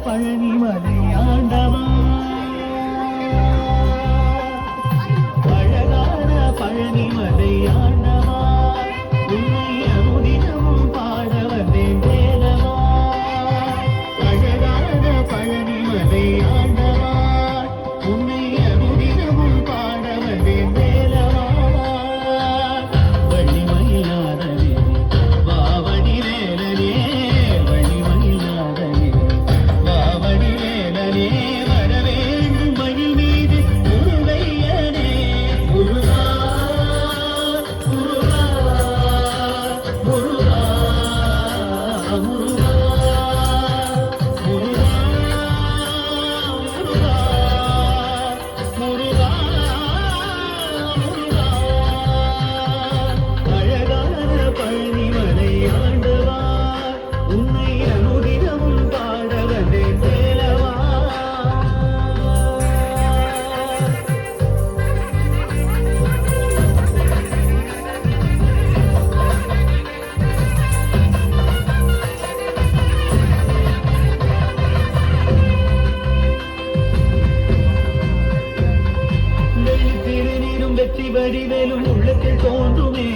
பழனி மலை ஆண்டவா, அழகான பழனி மலை ஆண்டவா, உன்னை அனுதினமும் பாட வந்தேன் வேலவா. அழகான பழனி மலை ஆண்டவா, உன்னை அனுதினமும் பாட வந்தேன் வேலவா. வள்ளிமயிலாதவே வாவடி வேலனே, வள்ளிமயிலாதவே வாவடி வேலனே, வரவேண்டும் மயில் மீது முருகையனே. முருகா முருகா முருகா முருகா முருகா முருகா முருகா. அழகான பழனி மலை ஆண்டவா, உன்னை அனுதினமும் பாட வந்தேன் வேலவா. வெள்ளி திருநீரும் வெற்றி வடிவேலும் உள்ளத்தில் தோன்றுமே,